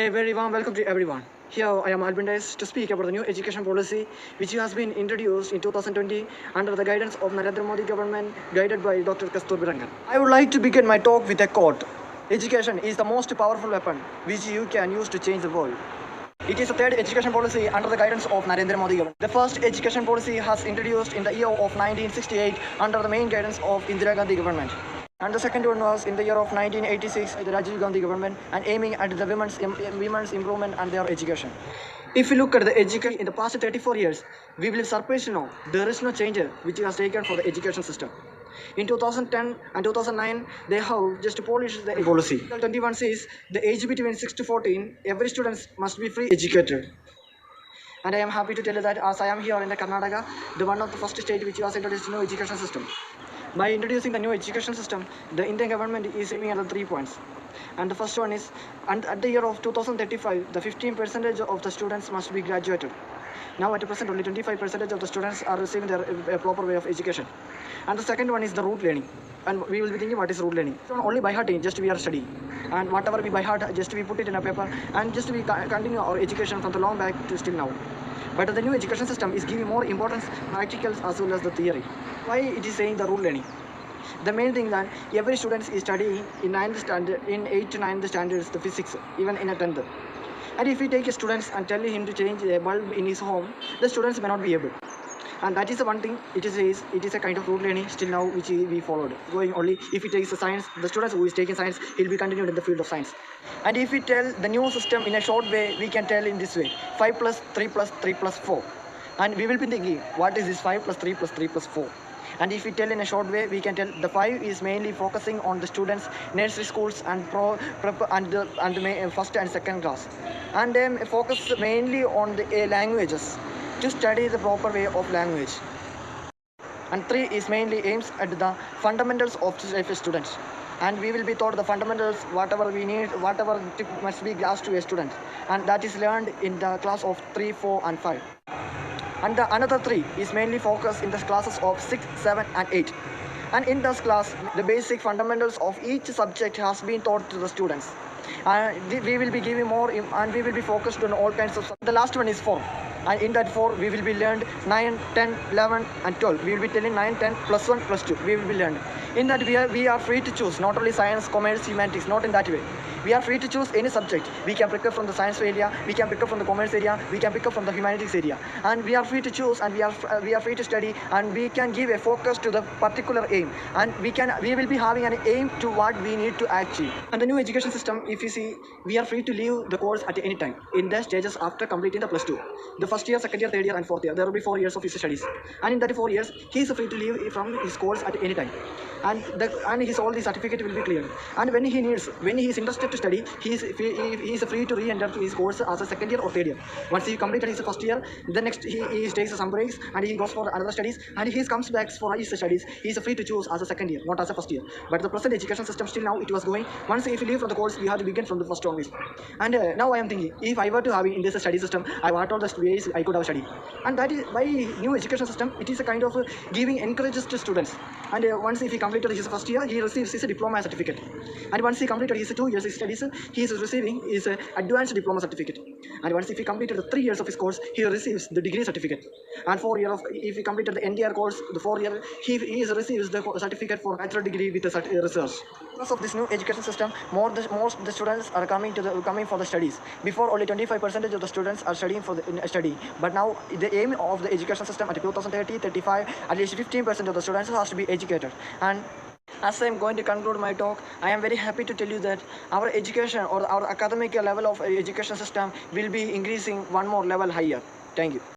A very warm welcome to everyone. Here I am Albin Dice to speak about the new education policy which has been introduced in 2020 under the guidance of Narendra Modi government guided by Dr. Kasturba Rangan. I would like to begin my talk with a quote. Education is the most powerful weapon which you can use to change the world. It is the third education policy under the guidance of Narendra Modi government. The first education policy was introduced in the year of 1968 under the main guidance of Indira Gandhi government. And the second one was in the year of 1986 by the Rajiv Gandhi government and aiming at the women's improvement and their education. If we look at the education in the past 34 years, we will surprise to know there is no change which was taken for the education system. In 2010 and 2009, they have just polished the policy. 21 says the age between 6 to 14, every student must be free educated. And I am happy to tell you that as I am here in the Karnataka, the one of the first state which was introduced new education system. By introducing the new education system, the Indian government is aiming at the 3 points. And the first one is, and at the year of 2035, the 15% of the students must be graduated. Now at present, only 25% of the students are receiving their a proper way of education. And the second one is the rote learning. And we will be thinking what is rote learning. So only by heart, just we are studying. And whatever we by heart, just we put it in a paper and just we continue our education from the long back to still now. But the new education system is giving more importance practicals as well as the theory. Why it is saying the rote learning? The main thing that every student is studying in 9th standard, in 8th to 9th standards, the physics, even in a 10th. And if we take a student and tell him to change a bulb in his home, the students may not be able. And that is the one thing it is a kind of rote learning still now which we followed. Going only if he takes the science, the students who is taking science, he'll be continued in the field of science. And if we tell the new system in a short way, we can tell in this way: 5 plus 3 plus 3 plus 4. And we will be thinking, what is this 5 plus 3 plus 3 plus 4? And if we tell in a short way, we can tell the 5 is mainly focusing on the students, nursery schools and first and second class. And focus mainly on the languages to study the proper way of language. And 3 is mainly aims at the fundamentals of students. And we will be taught the fundamentals, whatever we need, whatever must be grasped to a student. And that is learned in the class of 3, 4 and 5. And the another 3 is mainly focused in the classes of 6, 7 and 8. And in this class, the basic fundamentals of each subject has been taught to the students. And we will be giving more and we will be focused on all kinds of. The last one is 4. And in that 4, we will be learned 9, 10, 11 and 12. We will be telling 9, 10, plus 1, plus 2. We will be learned. In that we are free to choose, not only science, commerce, humanities, not in that way. We are free to choose any subject. We can pick up from the science area, we can pick up from the commerce area, we can pick up from the humanities area. And we are free to choose and we are free to study and we can give a focus to the particular aim. And we will be having an aim to what we need to achieve. And the new education system, if you see, we are free to leave the course at any time in the stages after completing the plus 2. The first year, second year, third year and fourth year. There will be 4 years of his studies. And in that 4 years, he is free to leave from his course at any time. And his all the certificate will be cleared. And when he is interested to study, he is free to re-enter his course as a second year or third year. Once he completed his first year, the next he takes some breaks and he goes for another studies and he comes back for his studies. He is free to choose as a second year, not as a first year. But the present education system still now it was going. Once if you leave from the course, you have to begin from the first onwards. And now I am thinking, if I were to have in this study system, I want all the ways I could have studied. And that is by new education system, it is a kind of giving encourages to students. And once if he completed his first year, he receives his diploma certificate. And once he completed his 2 years of studies, he is receiving his advanced diploma certificate. And once if he completed the 3 years of his course, he receives the degree certificate. And 4 years if he completed the NDR course, the 4 year, he receives the certificate for bachelor degree with the research. Because of this new education system, most the students are coming for the studies. Before only 25% of the students are studying for the study. But now the aim of the education system at 2030, 35, at least 15% of the students has to be educated. And as I am going to conclude my talk, I am very happy to tell you that our education or our academic level of education system will be increasing one more level higher. Thank you.